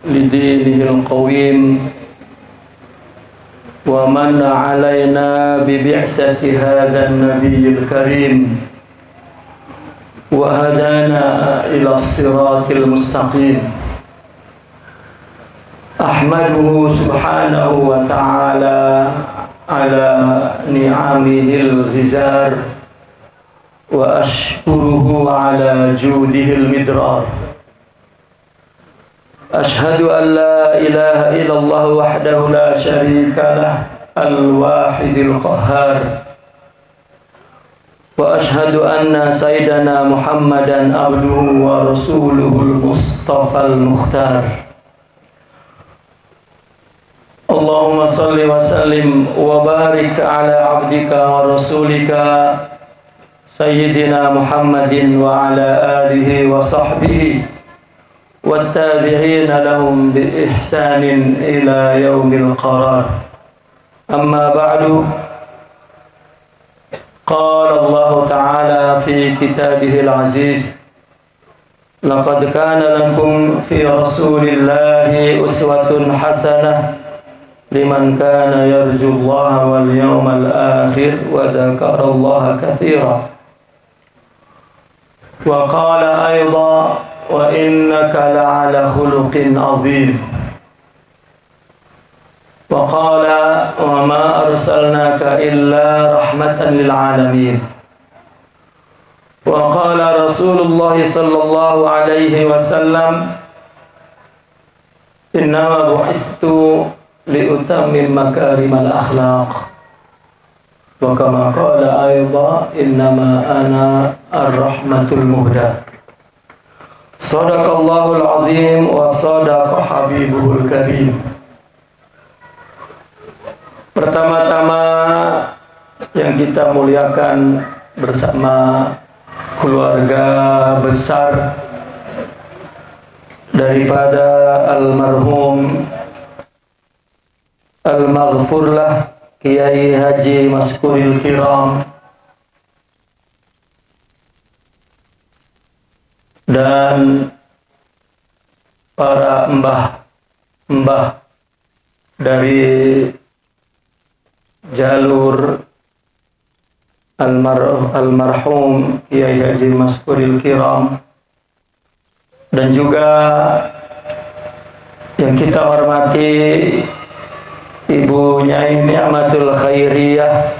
لدينه القويم ومن علينا ببعثة هذا النبي الكريم وهدانا إلى الصراط المستقيم. أحمده سبحانه وتعالى على نعمه الغزار وأشكره على جوده المدرار. أشهد أن لا إله إلا الله وحده لا شريك له الواحد القهار. وأشهد أن سيدنا محمدا عبده ورسوله المصطفى المختار. اللهم صل وسلم وبارك على عبدك ورسولك سيدنا محمد وعلى آله وصحبه والتابعين لهم بإحسان إلى يوم القرار. أما بعد، قال الله تعالى في كتابه العزيز: لقد كان لكم في رسول الله أسوة حسنة لمن كان يرجو الله واليوم الآخر وذكر الله كثيرا. وقال أيضا: وإنك لعلى خلق عظيم. وقال: وما أرسلناك إلا رحمة للعالمين. وقال رسول الله صلى الله عليه وسلم: إنما بعثت لأتمم مكارم الأخلاق. وكما قال أيضا: إنما أنا الرحمة المهداة. Sadaqallahul azim wa sadaqa habibuhul karim. Pertama-tama yang kita muliakan bersama keluarga besar daripada almarhum al-maghfurlah Kiai Haji Maskuril Kiram dan para mbah dari jalur almarhum Kiai Haji Maskuril Kiram, dan juga yang kita hormati Ibu Nyai Ni'matul Khairiyah,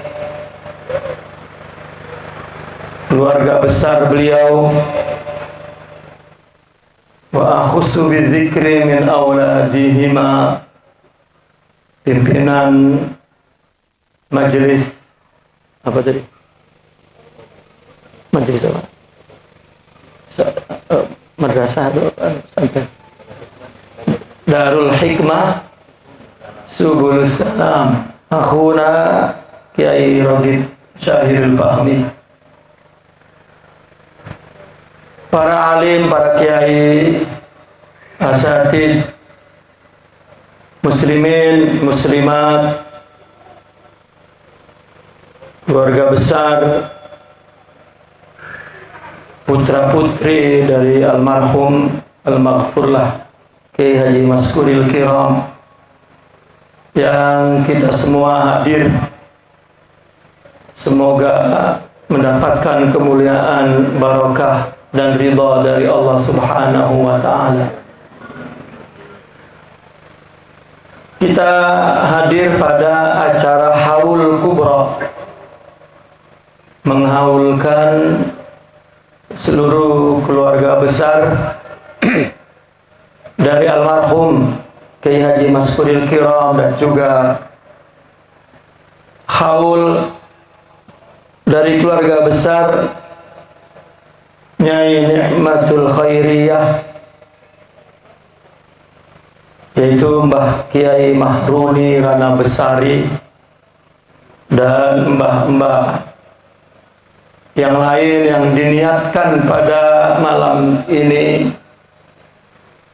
keluarga besar beliau, wa akhussu bidzikri min auladihima, pimpinan majelis apa tadi? Majelis apa? Madrasah atau pesantren? Darul Hikmah Subulus Salam, akhuna Kiai Ragib Syahirul Fahmi, para alim, para kiai, asatiz, muslimin, muslimat, keluarga besar, putra-putri dari almarhum al-maghfurlah Kiai Haji Maskuril Kiram yang kita semua hadir. Semoga mendapatkan kemuliaan, barakah dan ridha dari Allah Subhanahu wa ta'ala. Kita hadir pada acara haul kubra, menghaulkan seluruh keluarga besar dari almarhum Kiai Haji Maskuril Kiram, dan juga haul dari keluarga besar Nyai Ni'matul Khairiyah, yaitu Mbah Kiai Mahruni Rana Besari dan mbah-mbah yang lain yang diniatkan pada malam ini.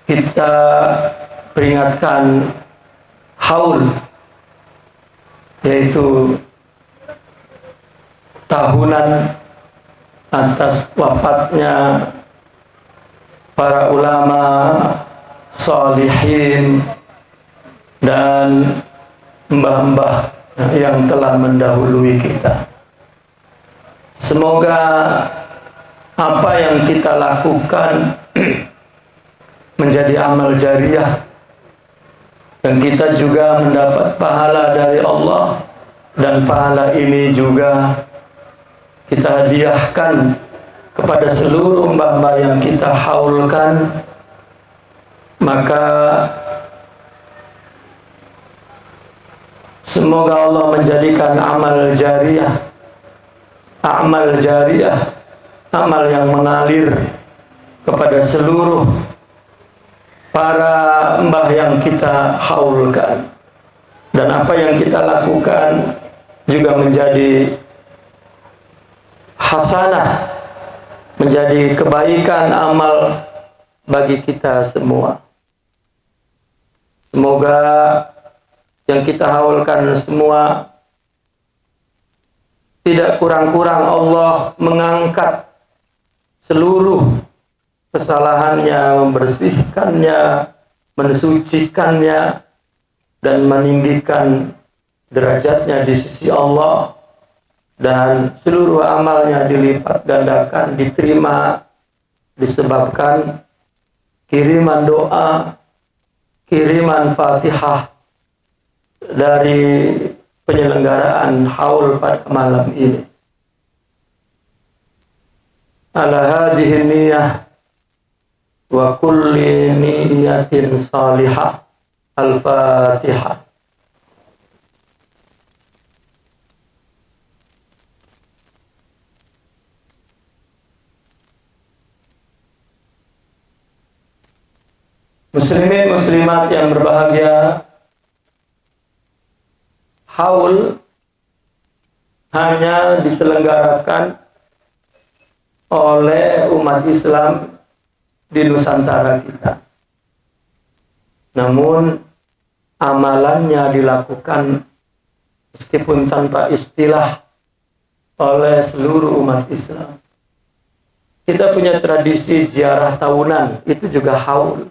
Kita peringatkan haul, yaitu tahunan atas wafatnya para ulama salihin, dan mbah-mbah yang telah mendahului kita. Semoga apa yang kita lakukan menjadi amal jariah, dan kita juga mendapat pahala dari Allah, dan pahala ini juga kita hadiahkan kepada seluruh mbah-mbah yang kita haulkan. Maka semoga Allah menjadikan amal jariah, amal yang mengalir kepada seluruh para mbah yang kita haulkan, dan apa yang kita lakukan juga menjadi hasanah, menjadi kebaikan amal bagi kita semua. Semoga yang kita haulkan semua tidak kurang-kurang Allah mengangkat seluruh kesalahannya, membersihkannya, mensucikannya, dan meninggikan derajatnya di sisi Allah, dan seluruh amalnya dilipat gandakan, diterima disebabkan kiriman doa, kiriman Fatihah dari penyelenggaraan haul pada malam ini. Ala hadhihi niyah wa kulli niyatin salihah. Al-Fatihah. Muslimin muslimat yang berbahagia, haul hanya diselenggarakan oleh umat Islam di Nusantara kita. Namun amalannya dilakukan meskipun tanpa istilah oleh seluruh umat Islam. Kita punya tradisi ziarah tahunan, itu juga haul.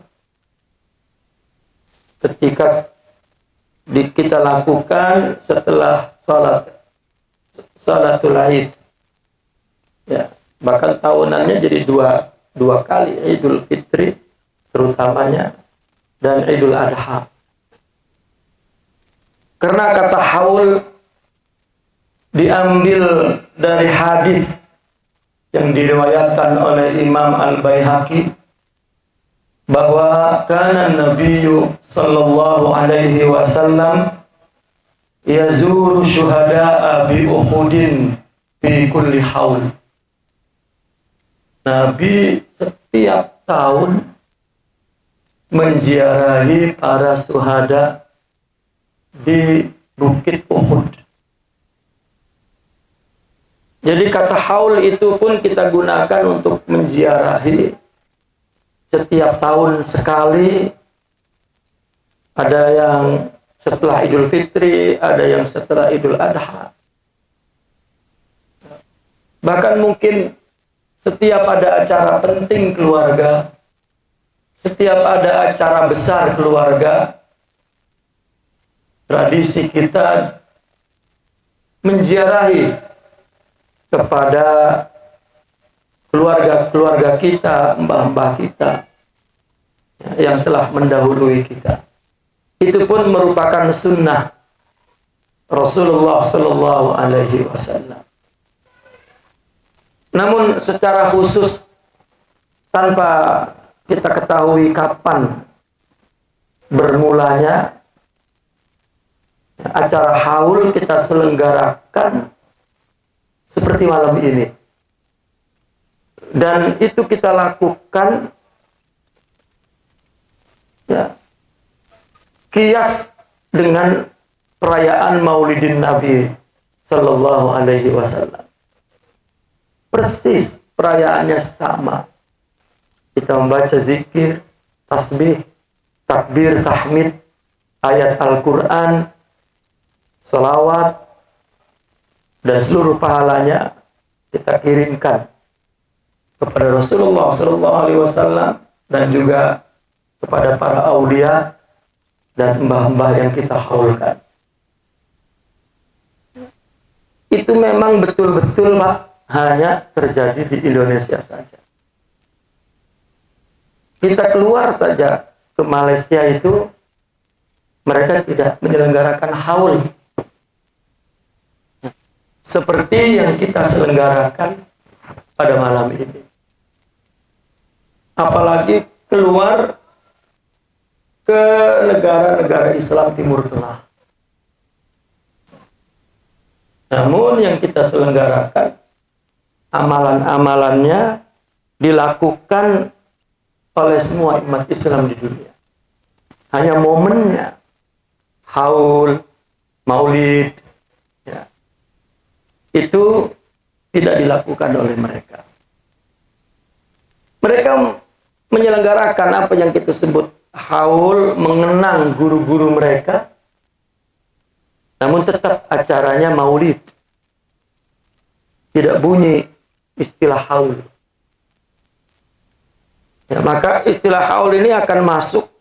Ketika kita lakukan setelah salatul Id, ya, bahkan tahunannya jadi dua kali, Idul Fitri terutamanya dan Idul Adha. Karena kata haul diambil dari hadis yang diriwayatkan oleh Imam Al-Baihaqi, bahwa kana Nabiyyu sallallahu alaihi wasallam yazuru syuhada'a bi Uhudin fi kulli haul. Nabi setiap tahun menziarahi para syuhada di Bukit Uhud. Jadi kata haul itu pun kita gunakan untuk menziarahi setiap tahun sekali. Ada yang setelah Idul Fitri, ada yang setelah Idul Adha. Bahkan mungkin setiap ada acara penting keluarga, setiap ada acara besar keluarga, tradisi kita menziarahi kepada keluarga-keluarga kita, mbah-mbah kita yang telah mendahului kita. Itu pun merupakan sunnah Rasulullah Sallallahu Alaihi Wasallam. Namun secara khusus, tanpa kita ketahui kapan bermulanya, acara haul kita selenggarakan seperti malam ini. Dan itu kita lakukan, ya, kias dengan perayaan Maulidin Nabi Sallallahu Alaihi Wasallam. Persis perayaannya sama. Kita membaca zikir, tasbih, takbir, tahmid, ayat Al-Quran, salawat, dan seluruh pahalanya kita kirimkan kepada Rasulullah Sallallahu Alaihi Wasallam dan juga kepada para aulia dan mbah-mbah yang kita haulkan. Itu memang betul-betul Pak, hanya terjadi di Indonesia saja. Kita keluar saja ke Malaysia itu, mereka tidak menyelenggarakan haul seperti yang kita selenggarakan pada malam ini. Apalagi keluar ke negara-negara Islam Timur Tengah. Namun yang kita selenggarakan, amalan-amalannya dilakukan oleh semua umat Islam di dunia. Hanya momennya, haul, maulid, ya, itu tidak dilakukan oleh mereka. Mereka menyelenggarakan apa yang kita sebut haul, mengenang guru-guru mereka, namun tetap acaranya maulid. Tidak bunyi istilah haul. Ya, maka istilah haul ini akan masuk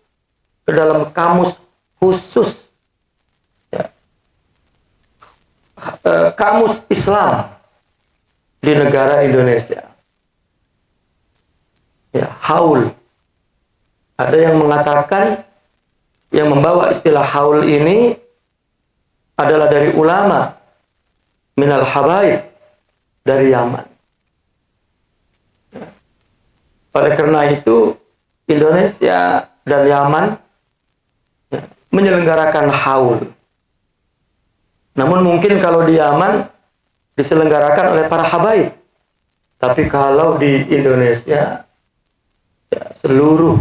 ke dalam kamus khusus, ya, kamus Islam di negara Indonesia. Ya, haul. Ada yang mengatakan yang membawa istilah haul ini adalah dari ulama minal habaib dari Yaman. Oleh karena itu Indonesia dan Yaman menyelenggarakan haul. Namun mungkin kalau di Yaman diselenggarakan oleh para habaib, tapi kalau di Indonesia ya, seluruh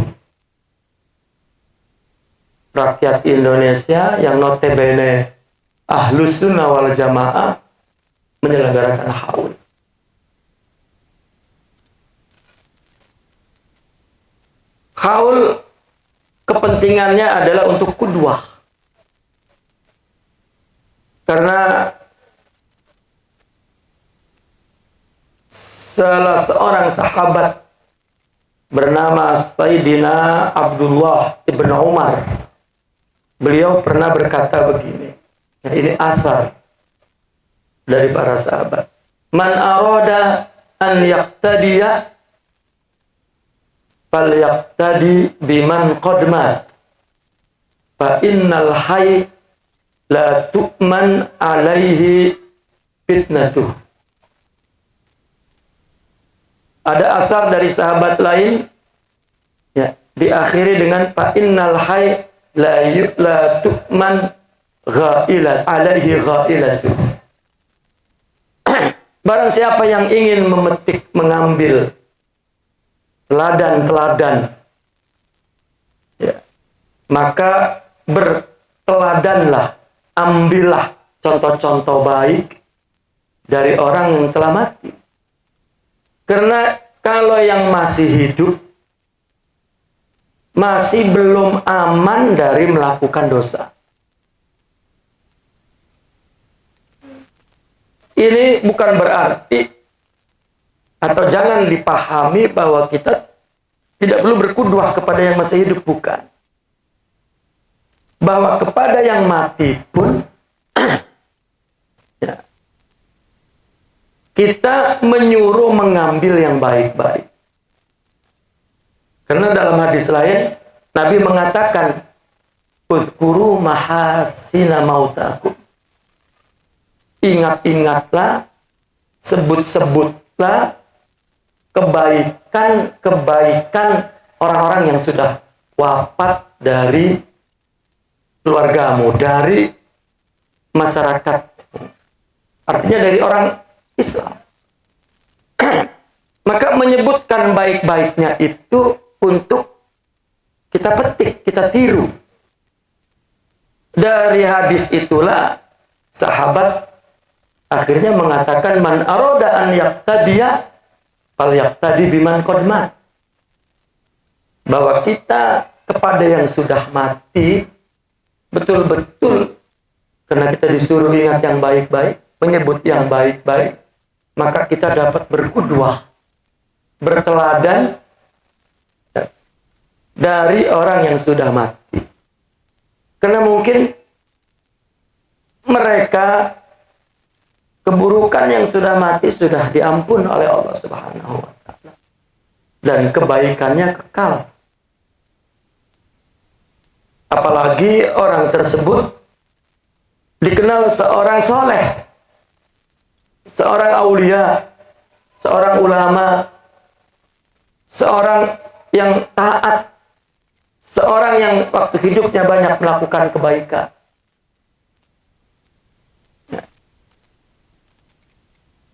rakyat Indonesia yang notabene Ahlus Sunnah wal Jamaah menyelenggarakan haul. Haul kepentingannya adalah untuk qudwah. Karena salah seorang sahabat bernama Sayyidina Abdullah ibn Umar, beliau pernah berkata begini. Ya, ini asar dari para sahabat. Man arada an yaqtadiya fal yaqtadi biman qadmat fa innal hayy la tu'man alaihi fitnatuh. Ada asar dari sahabat lain, ya, diakhiri dengan fa innal hayy la tu'man ghailat alaihi ghailatu. Barang siapa yang ingin memetik, mengambil teladan-teladan, ya, maka berteladanlah, ambillah contoh-contoh baik dari orang yang telah mati. Karena kalau yang masih hidup masih belum aman dari melakukan dosa. Ini bukan berarti atau jangan dipahami bahwa kita tidak perlu berqudwah kepada yang masih hidup, bukan. Bahwa kepada yang mati pun ya, kita menyuruh mengambil yang baik-baik. Karena dalam hadis lain Nabi mengatakan uzkuru mahasina mautakum. Ingat-ingatlah, sebut-sebutlah kebaikan-kebaikan orang-orang yang sudah wafat dari keluargamu, dari masyarakat. Artinya dari orang Islam. Maka menyebutkan baik-baiknya itu untuk kita petik, kita tiru. Dari hadis itulah sahabat akhirnya mengatakan man aroda an yaqtadiya fal yaqtadi biman qadmat. Bahwa kita kepada yang sudah mati betul-betul, karena kita disuruh ingat yang baik-baik, menyebut yang baik-baik, maka kita dapat berqudwah, berteladan dari orang yang sudah mati. Karena mungkin mereka keburukan yang sudah mati sudah diampun oleh Allah Subhanahu wa taala. Dan kebaikannya kekal. Apalagi orang tersebut dikenal seorang soleh, seorang aulia, seorang ulama, seorang yang taat, seorang yang waktu hidupnya banyak melakukan kebaikan.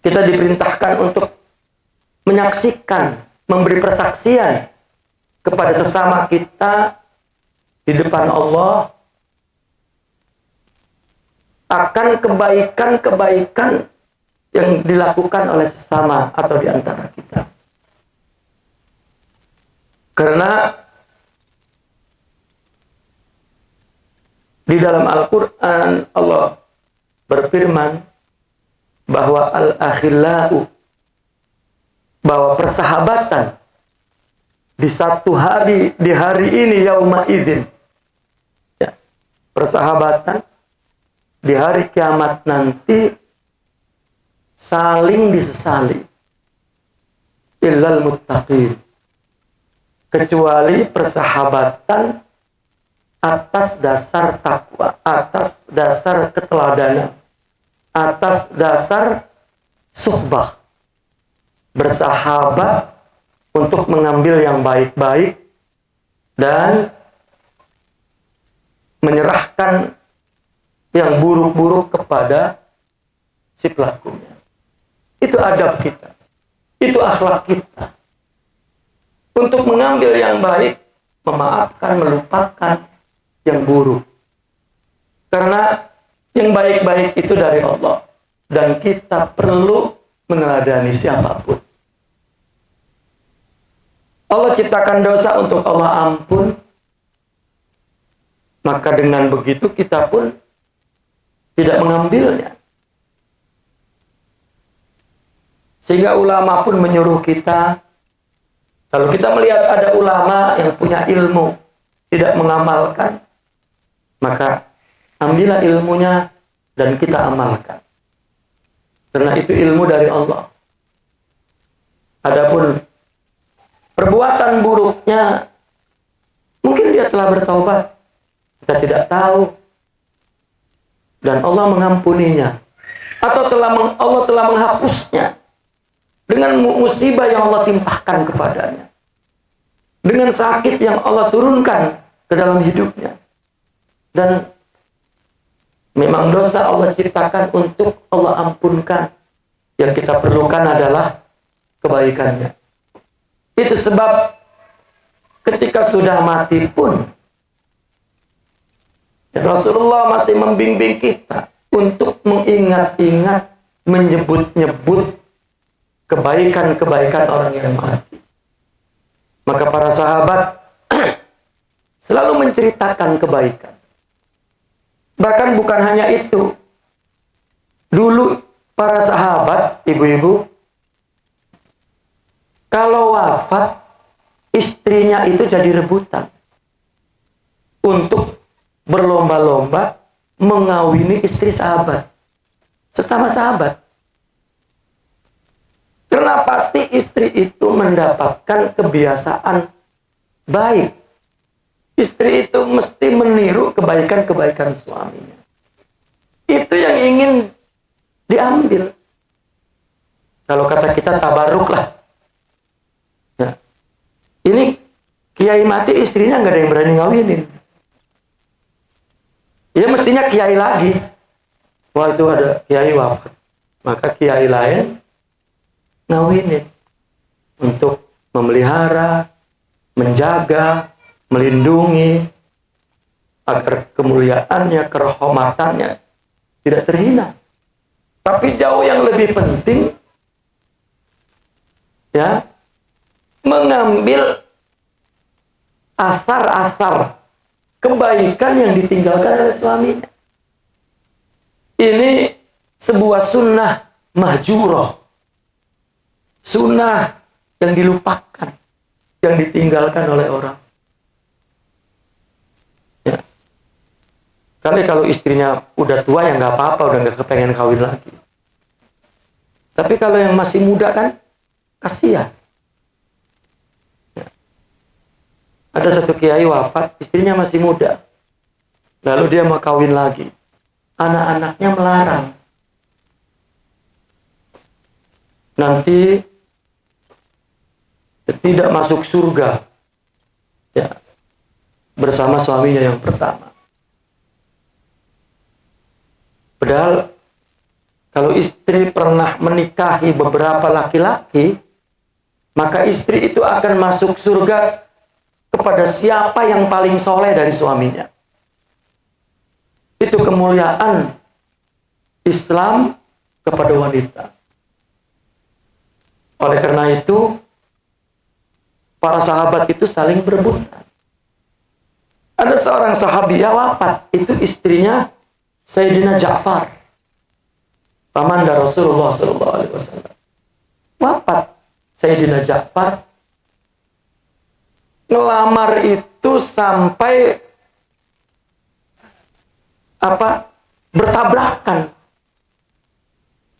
Kita diperintahkan untuk menyaksikan, memberi persaksian kepada sesama kita di depan Allah akan kebaikan-kebaikan yang dilakukan oleh sesama atau di antara kita. Karena di dalam Al-Quran Allah berfirman bahwa al-akhillau, bahwa persahabatan di satu hari, di hari ini, yauma idzin, ya, persahabatan di hari kiamat nanti saling disesali, illal muttaqin, kecuali persahabatan atas dasar takwa, atas dasar keteladanan, atas dasar suhbah, bersahabat untuk mengambil yang baik-baik dan menyerahkan yang buruk-buruk kepada si pelakunya. Itu adab kita, itu akhlak kita, untuk mengambil yang baik, memaafkan, melupakan yang buruk. Karena yang baik-baik itu dari Allah, dan kita perlu meneladani siapapun. Allah ciptakan dosa untuk Allah ampun, maka dengan begitu kita pun tidak mengambilnya. Sehingga ulama pun menyuruh kita, kalau kita melihat ada ulama yang punya ilmu tidak mengamalkan, maka ambillah ilmunya dan kita amalkan. Karena itu ilmu dari Allah. Adapun perbuatan buruknya, mungkin dia telah bertaubat, kita tidak tahu, dan Allah mengampuninya, atau Allah telah menghapusnya dengan musibah yang Allah timpahkan kepadanya, dengan sakit yang Allah turunkan ke dalam hidupnya. Dan memang dosa Allah ciptakan untuk Allah ampunkan. Yang kita perlukan adalah kebaikannya. Itu sebab ketika sudah mati pun Rasulullah masih membimbing kita untuk mengingat-ingat, menyebut-nyebut kebaikan-kebaikan orang yang mati. Maka para sahabat selalu menceritakan kebaikan. Bahkan bukan hanya itu. Dulu para sahabat, ibu-ibu, kalau wafat, istrinya itu jadi rebutan untuk berlomba-lomba mengawini istri sahabat, sesama sahabat. Karena pasti istri itu mendapatkan kebiasaan baik. Istri itu mesti meniru kebaikan-kebaikan suaminya. Itu yang ingin diambil. Kalau kata kita tabaruk lah. Nah, ini kiai mati, istrinya nggak ada yang berani ngawinin. Ya mestinya kiai lagi. Wah, itu ada kiai wafat, maka kiai lain ngawinin untuk memelihara, menjaga, melindungi agar kemuliaannya, kehormatannya tidak terhina. Tapi jauh yang lebih penting, ya, mengambil asar-asar kebaikan yang ditinggalkan oleh suaminya. Ini sebuah sunnah mahjurah, sunnah yang dilupakan, yang ditinggalkan oleh orang. Kali kalau istrinya udah tua ya nggak apa-apa, udah nggak kepengen kawin lagi. Tapi kalau yang masih muda kan kasihan. Ada satu kiai wafat, istrinya masih muda. Lalu dia mau kawin lagi. Anak-anaknya melarang. Nanti tidak masuk surga. Ya, bersama suaminya yang pertama. Padahal kalau istri pernah menikahi beberapa laki-laki, maka istri itu akan masuk surga kepada siapa yang paling soleh dari suaminya. Itu kemuliaan Islam kepada wanita. Oleh karena itu, para sahabat itu saling berebutan. Ada seorang sahabiah wafat, itu istrinya Sayyidina Ja'far, pamanda Rasulullah SAW. Wafat Sayyidina Ja'far, ngelamar itu sampai bertabrakan.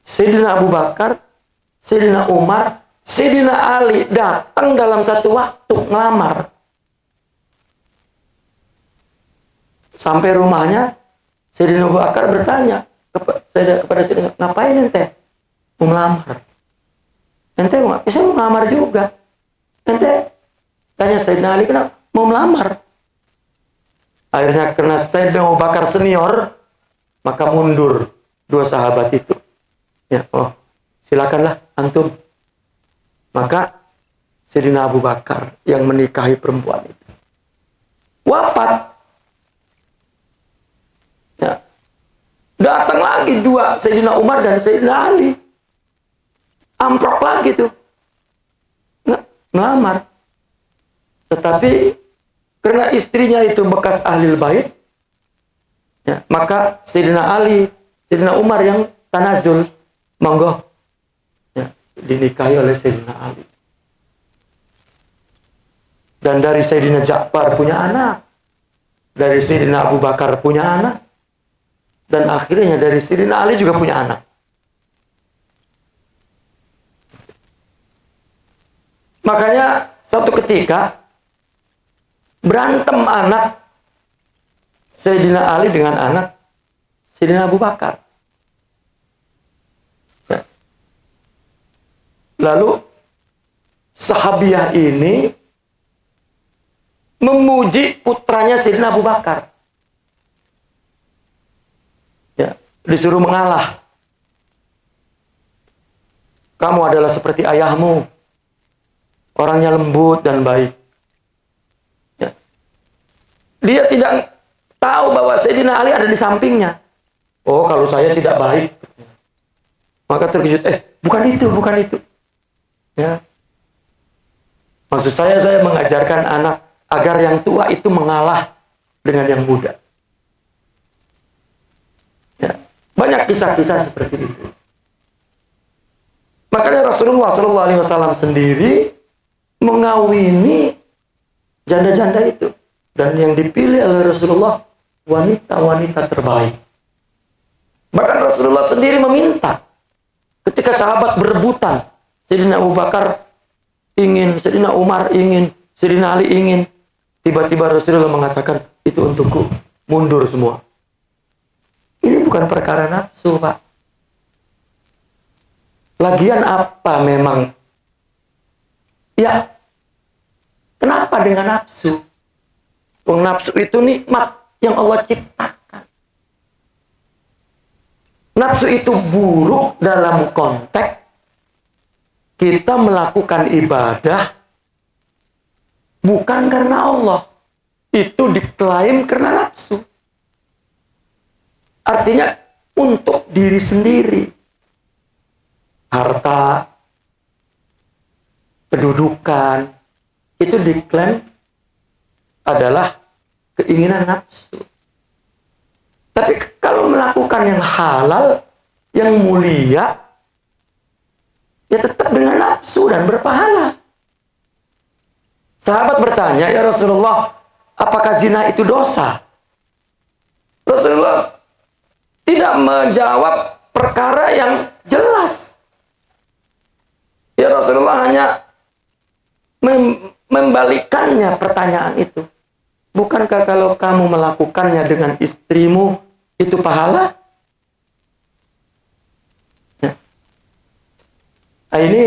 Sayyidina Abu Bakar, Sayyidina Umar, Sayyidina Ali datang dalam satu waktu ngelamar. Sampai rumahnya, Sayyidina Abu Bakar bertanya kepada Sayyidina, ngapain ente? Mau ngelamar. Ente mau ngapain? Saya mau ngelamar juga. Ente tanya Sayyidina Ali, kenapa? Mau melamar. Akhirnya karena Sayyidina Abu Bakar senior, maka mundur dua sahabat itu. Ya, oh, silakanlah antum. Maka Sayyidina Abu Bakar yang menikahi perempuan itu wafat. Ya. Datang lagi dua, Sayyidina Umar dan Sayyidina Ali. Amprok lagi tuh. Ngelamar. Tetapi karena istrinya itu bekas ahli bait, ya, maka Sayyidina Ali, Sayyidina Umar yang tanazul, monggo, ya, dinikahi oleh Sayyidina Ali. Dan dari Sayyidina Ja'far punya anak, dari Sayyidina Abu Bakar punya anak, dan akhirnya dari Sayyidina Ali juga punya anak. Makanya satu ketika berantem anak Sayyidina Ali dengan anak Sayyidina Abu Bakar. Ya. Lalu sahabiah ini memuji putranya Sayyidina Abu Bakar. Ya, disuruh mengalah. Kamu adalah seperti ayahmu, orangnya lembut dan baik. Ya. Dia tidak tahu bahwa Sayyidina Ali ada di sampingnya. Oh, kalau saya tidak baik, maka terkejut. Bukan itu, bukan itu. Ya. Maksud saya mengajarkan anak agar yang tua itu mengalah dengan yang muda. Ya. Banyak kisah-kisah seperti itu. Makanya Rasulullah SAW sendiri mengawini janda-janda itu. Dan yang dipilih oleh Rasulullah wanita-wanita terbaik. Bahkan Rasulullah sendiri meminta ketika sahabat berebutan, Sayyidina Abu Bakar ingin, Sayyidina Umar ingin, Sayyidina Ali ingin, tiba-tiba Rasulullah mengatakan, itu untukku, mundur semua. Ini bukan perkara nafsu, Pak. Lagian apa memang? Ya, kenapa dengan nafsu? Nafsu itu nikmat yang Allah ciptakan. Nafsu itu buruk dalam konteks kita melakukan ibadah bukan karena Allah. Itu diklaim karena nafsu. Artinya untuk diri sendiri. Harta, kedudukan, itu diklaim adalah keinginan nafsu. Tapi kalau melakukan yang halal, yang mulia, ya tetap dengan nafsu dan berpahala. Sahabat bertanya, ya Rasulullah, apakah zina itu dosa? Rasulullah tidak menjawab perkara yang jelas. Ya, Rasulullah hanya membalikannya pertanyaan itu. Bukankah kalau kamu melakukannya dengan istrimu itu pahala? Ya. Nah, ini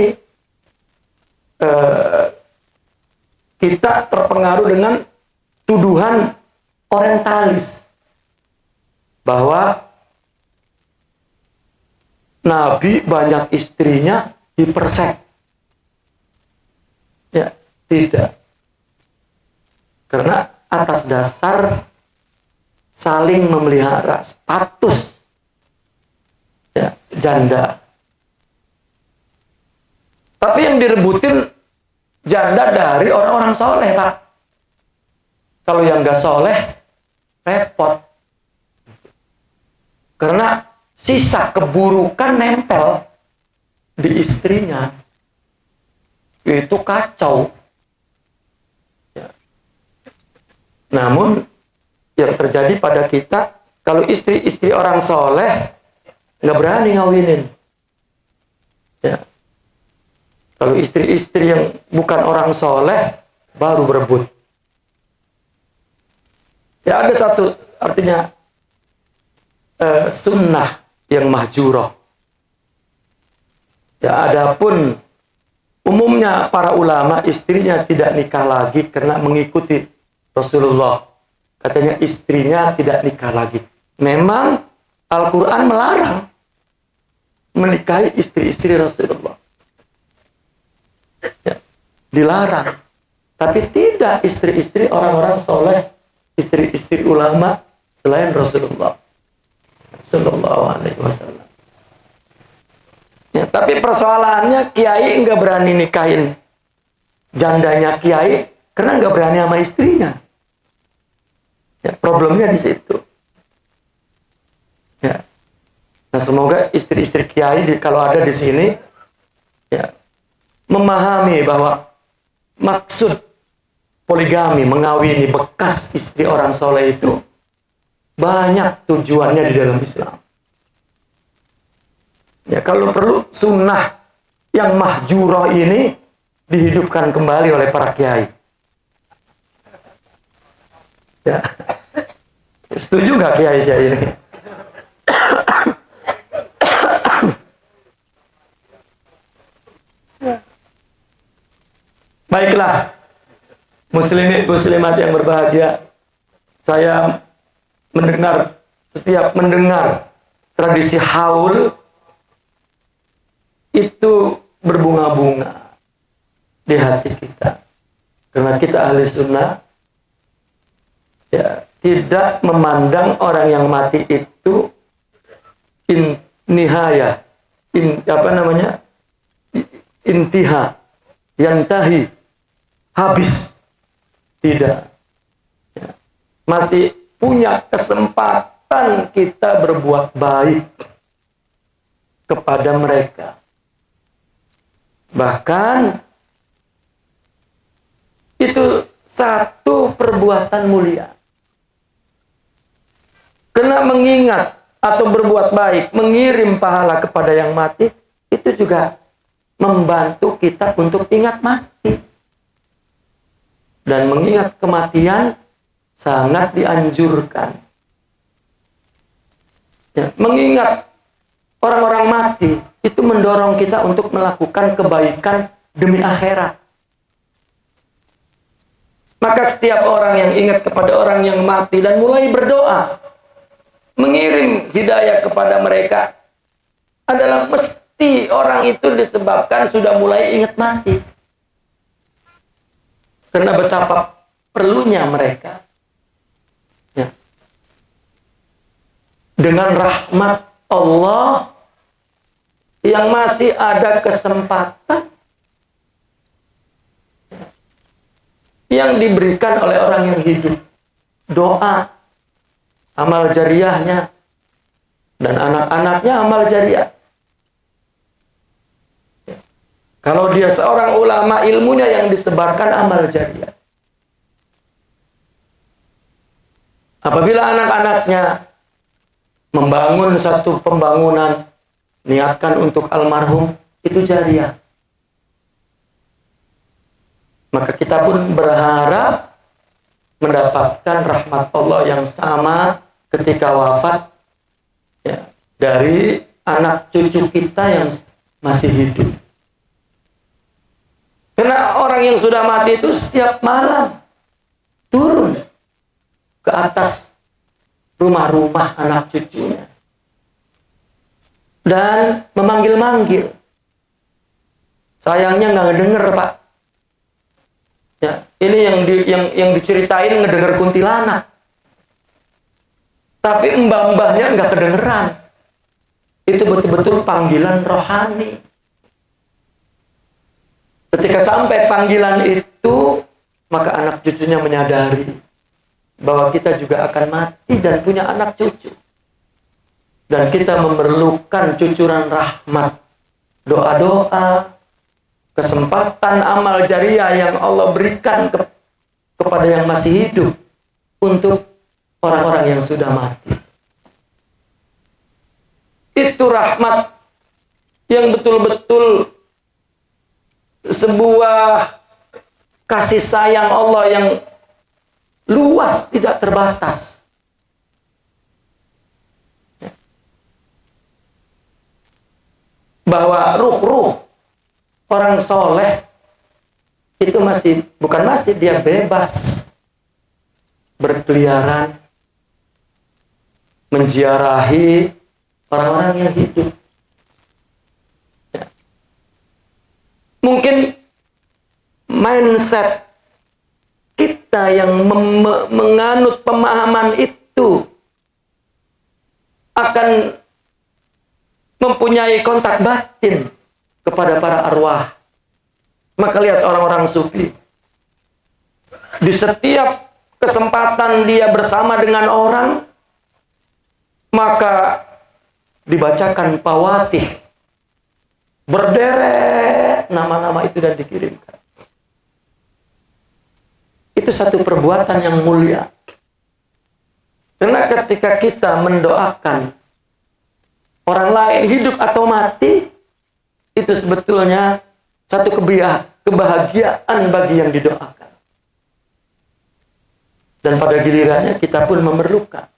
kita terpengaruh dengan tuduhan orientalis bahwa Nabi banyak istrinya dipersek. Ya, tidak. Karena atas dasar saling memelihara status ya, janda. Tapi yang direbutin janda dari orang-orang soleh, Pak. Kalau yang nggak soleh, repot. Karena sisa keburukan nempel di istrinya. Itu kacau. Ya. Namun, yang terjadi pada kita, kalau istri-istri orang soleh, nggak berani ngawinin. Ya. Kalau istri-istri yang bukan orang soleh, baru berebut. Ya, ada satu, artinya, sunnah yang mahjurah. Ya, adapun umumnya para ulama istrinya tidak nikah lagi karena mengikuti Rasulullah. Katanya istrinya tidak nikah lagi. Memang Al-Quran melarang menikahi istri-istri Rasulullah. Ya, dilarang. Tapi tidak istri-istri orang-orang soleh, istri-istri ulama selain Rasulullah Sallallahu Alaihi Wasallam. Ya, tapi persoalannya kiai nggak berani nikahin jandanya kiai karena nggak berani sama istrinya. Ya, problemnya di situ. Ya. Nah, semoga istri-istri kiai kalau ada di sini ya, memahami bahwa maksud poligami, mengawini bekas istri orang soleh itu banyak tujuannya di dalam Islam. Ya, kalau perlu sunnah yang mahjurah ini dihidupkan kembali oleh para kiai. Ya. Setuju nggak kiai-kiai ini? Baiklah, muslimat yang berbahagia, saya setiap mendengar tradisi haul itu berbunga-bunga di hati kita. Karena kita ahli sunnah, ya, tidak memandang orang yang mati itu intiha, yantahi, habis. Tidak. Ya. Masih punya kesempatan kita berbuat baik kepada mereka. Bahkan itu satu perbuatan mulia. Karena mengingat atau berbuat baik, mengirim pahala kepada yang mati, itu juga membantu kita untuk ingat mati. Dan mengingat kematian sangat dianjurkan. Ya, mengingat orang-orang mati itu mendorong kita untuk melakukan kebaikan demi akhirat. Maka setiap orang yang ingat kepada orang yang mati dan mulai berdoa, mengirim hidayah kepada mereka, adalah mesti orang itu disebabkan sudah mulai ingat mati. Karena betapa perlunya mereka. Ya. Dengan rahmat Allah yang masih ada kesempatan yang diberikan oleh orang yang hidup. Doa, amal jariyahnya, dan anak-anaknya amal jariyah. Kalau dia seorang ulama, ilmunya yang disebarkan amal jariyah. Apabila anak-anaknya membangun satu pembangunan, niatkan untuk almarhum, itu jariah. Maka kita pun berharap mendapatkan rahmat Allah yang sama ketika wafat, ya, dari anak cucu kita yang masih hidup. Karena orang yang sudah mati itu setiap malam turun ke atas rumah-rumah anak cucunya dan memanggil-manggil. Sayangnya nggak ngedenger, Pak. Ya, ini yang diceritain ngedenger kuntilanak. Tapi mbah-mbahnya nggak kedengeran. Itu betul-betul panggilan rohani. Ketika sampai panggilan itu, maka anak cucunya menyadari bahwa kita juga akan mati dan punya anak cucu. Dan kita memerlukan cucuran rahmat, doa-doa, kesempatan amal jariah yang Allah berikan kepada yang masih hidup untuk orang-orang yang sudah mati. Itu rahmat yang betul-betul sebuah kasih sayang Allah yang luas, tidak terbatas. Bahwa ruh-ruh orang soleh itu dia bebas berkeliaran menziarahi orang-orang yang hidup. Ya. Mungkin mindset kita yang menganut pemahaman itu akan mempunyai kontak batin kepada para arwah. Maka lihat orang-orang sufi, di setiap kesempatan dia bersama dengan orang, maka dibacakan pawatih, berderet nama-nama itu dan dikirimkan. Itu satu perbuatan yang mulia. Karena ketika kita mendoakan orang lain hidup atau mati, itu sebetulnya satu kebahagiaan bagi yang didoakan. Dan pada gilirannya kita pun memerlukan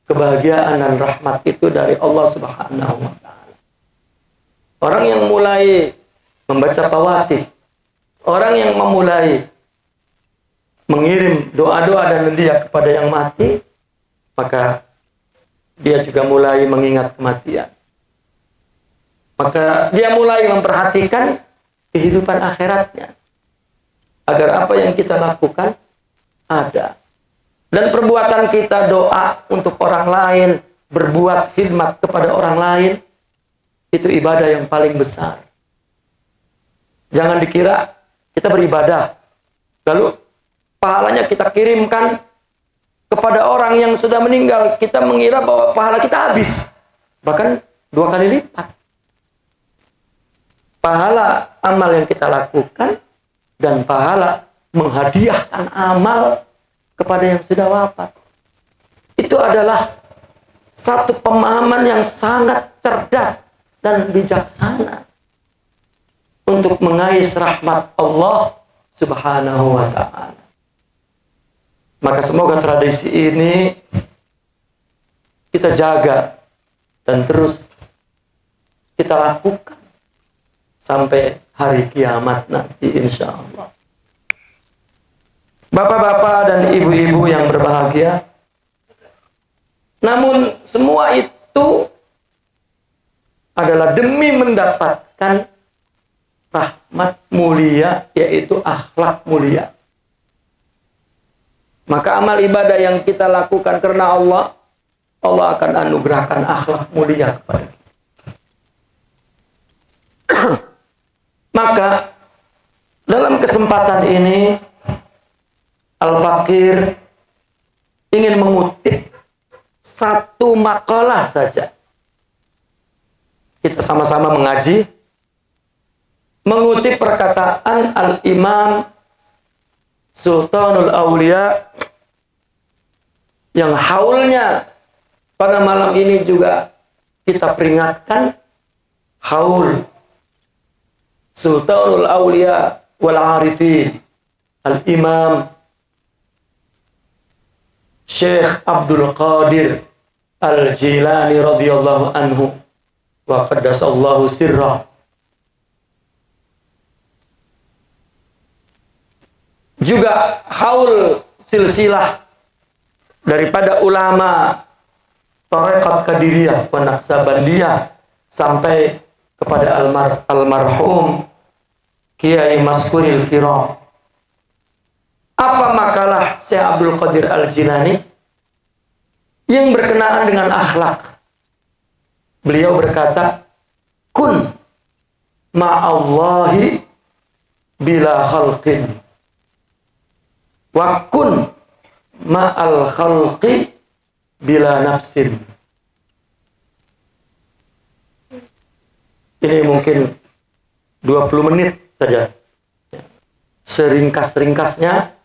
kebahagiaan dan rahmat itu dari Allah Subhanahu wa Ta'ala. Orang yang mulai membaca pawatih, orang yang memulai mengirim doa-doa dan hadiah kepada yang mati, maka dia juga mulai mengingat kematian. Maka dia mulai memperhatikan kehidupan akhiratnya. Agar apa yang kita lakukan ada. Dan perbuatan kita doa untuk orang lain, berbuat khidmat kepada orang lain, itu ibadah yang paling besar. Jangan dikira kita beribadah, lalu pahalanya kita kirimkan kepada orang yang sudah meninggal, kita mengira bahwa pahala kita habis. Bahkan 2 kali lipat. Pahala amal yang kita lakukan dan pahala menghadiahkan amal kepada yang sudah wafat. Itu adalah satu pemahaman yang sangat cerdas dan bijaksana untuk mengais rahmat Allah Subhanahu wa Ta'ala. Maka semoga tradisi ini kita jaga dan terus kita lakukan sampai hari kiamat nanti, insya Allah. Bapak-bapak dan ibu-ibu yang berbahagia, namun semua itu adalah demi mendapatkan rahmat mulia, yaitu akhlak mulia. Maka amal ibadah yang kita lakukan karena Allah, Allah akan anugerahkan akhlak mulia kepada kita. Maka dalam kesempatan ini Al-Fakir ingin mengutip satu makalah saja. Kita sama-sama mengaji, mengutip perkataan Al-Imam Sultanul Aulia yang haulnya pada malam ini juga kita peringatkan haul Sultanul Aulia wal Arifin Al-Imam Syekh Abdul Qadir Al-Jilani radhiyallahu anhu wa qaddasallahu sirrah. Juga haul silsilah daripada ulama Tarekat Qadiriyah wa Naqsabandiyah sampai kepada almarhum Kiai Maskuril Kiram. Apa makalah Syekh Abdul Qadir Al-Jilani yang berkenaan dengan akhlak? Beliau berkata, kun ma'allahi bila khalqin wa kun ma'al khalqi bila nafsin. Ini mungkin 20 menit saja. Seringkas-ringkasnya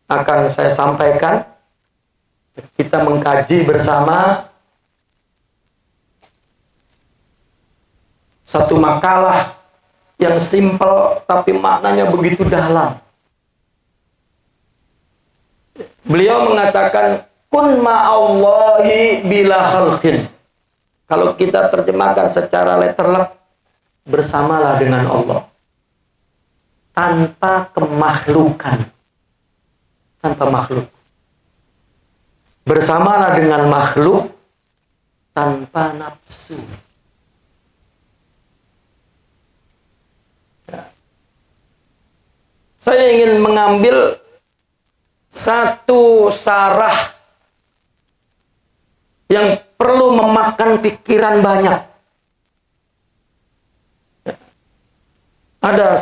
akan saya sampaikan. Kita mengkaji bersama satu makalah yang simpel tapi maknanya begitu dalam. Beliau mengatakan kun ma'allahi bila khalqin. Kalau kita terjemahkan secara letterlek, bersamalah dengan Allah tanpa kemakhlukan, tanpa makhluk. Bersamalah dengan makhluk tanpa nafsu. Saya ingin mengambil satu sarah yang perlu memakan pikiran banyak. Ada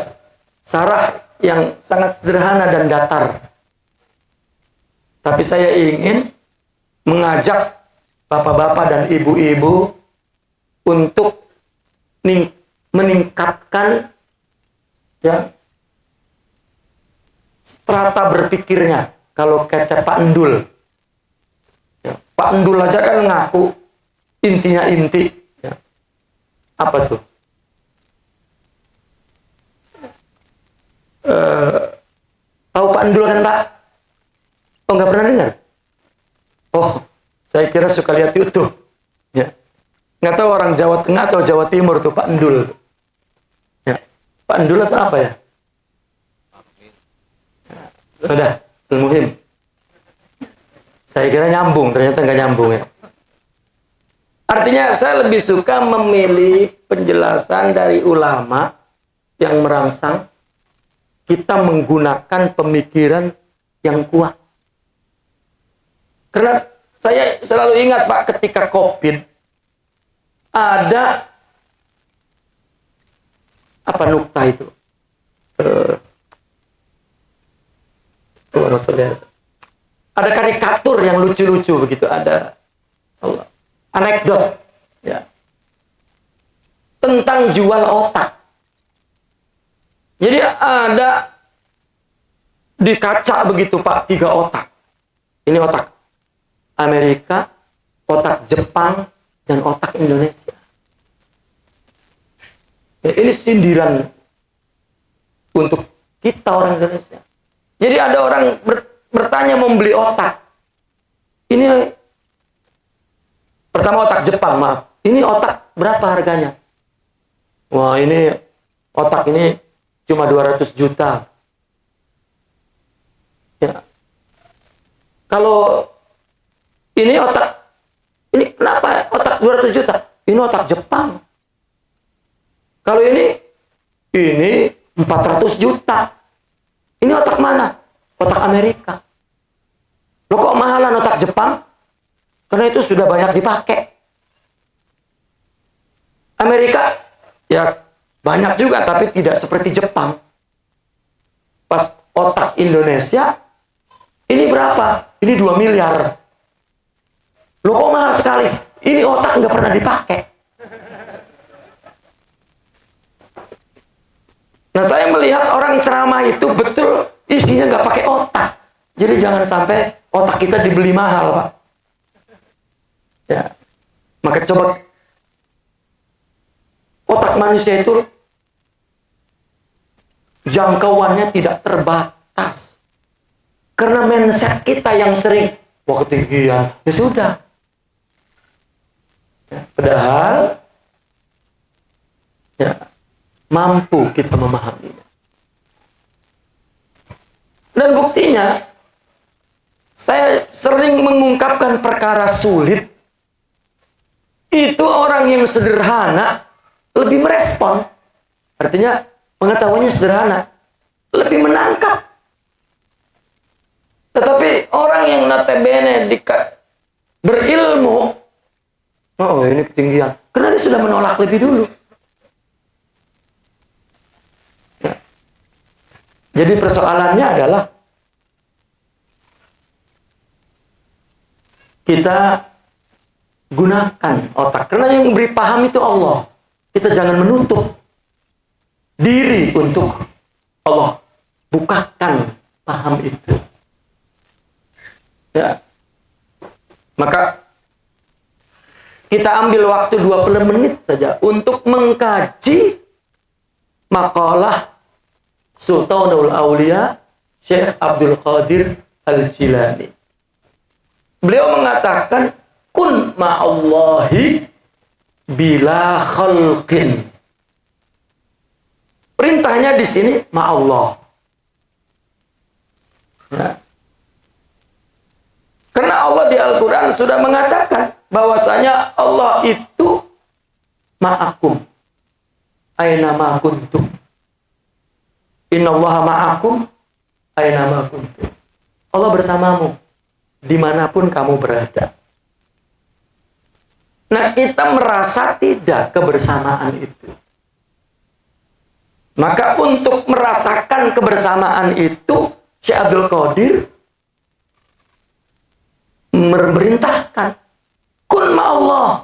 sarah yang sangat sederhana dan datar. Tapi saya ingin mengajak bapak-bapak dan ibu-ibu untuk meningkatkan ya strata berpikirnya. Kalau kata Pak Endul, ya, Pak Endul aja kan ngaku intinya inti. Ya. Apa tuh? Tahu Pak Endul kan Pak? Oh nggak pernah dengar? Oh, saya kira suka lihat YouTube. Ya. Nggak tahu orang Jawa Tengah atau Jawa Timur tuh Pak Endul. Ya. Pak Endul atau apa ya? Udah, muhim. Saya kira nyambung, ternyata nggak nyambung ya. Artinya saya lebih suka memilih penjelasan dari ulama yang merangsang kita menggunakan pemikiran yang kuat. Karena saya selalu ingat Pak, ketika COVID ada apa nukta itu? Ada karikatur yang lucu-lucu begitu, ada anekdot ya tentang jual otak. Jadi ada di kaca begitu Pak, 3 otak. Ini otak Amerika, otak Jepang, dan otak Indonesia. Ya, ini sindiran untuk kita orang Indonesia. Jadi ada orang bertanya mau beli otak. Ini pertama otak Jepang, maaf. Ini otak berapa harganya? Wah, ini otak ini cuma 200 juta. Ya. Kalau ini otak, ini kenapa otak 200 juta? Ini otak Jepang. Kalau ini 400 juta. Ini otak mana? Otak Amerika. Loh kok mahalan otak Jepang? Karena itu sudah banyak dipakai. Amerika ya banyak juga, tapi tidak seperti Jepang. Pas otak Indonesia, ini berapa? Ini 2 miliar. Loh kok mahal sekali? Ini otak nggak pernah dipakai. Nah, saya melihat orang ceramah itu betul isinya nggak pakai otak. Jadi jangan sampai otak kita dibeli mahal, Pak. Ya. Maka coba otak manusia itu jangkauannya tidak terbatas. Karena mindset kita yang sering, wah ketinggian, ya sudah. Ya, padahal ya, mampu kita memahaminya. Dan buktinya, saya sering mengungkapkan perkara sulit, itu orang yang sederhana lebih merespon. Artinya pengetahuannya sederhana, lebih menangkap. Tetapi orang yang notabene berilmu, oh ini ketinggian, karena dia sudah menolak lebih dulu. Ya. Jadi persoalannya adalah kita gunakan otak, karena yang beri paham itu Allah. Kita jangan menutup diri untuk Allah. Bukakan paham itu. Ya. Maka kita ambil waktu 20 menit saja untuk mengkaji makalah Sultanul Aulia Syekh Abdul Qadir Al-Jilani. Beliau mengatakan kun ma'allahi bila khalqin. Perintahnya di sini ma'allah. Ya. Karena Allah di Al-Quran sudah mengatakan bahwasanya Allah itu ma'akum. Aina ma kuntum. Innallaha ma'akum aina ma kuntum. Allah bersamamu dimanapun kamu berada. Nah, kita merasa tidak kebersamaan itu. Maka untuk merasakan kebersamaan itu, Syekh Abdul Qadir memerintahkan kun ma'allah.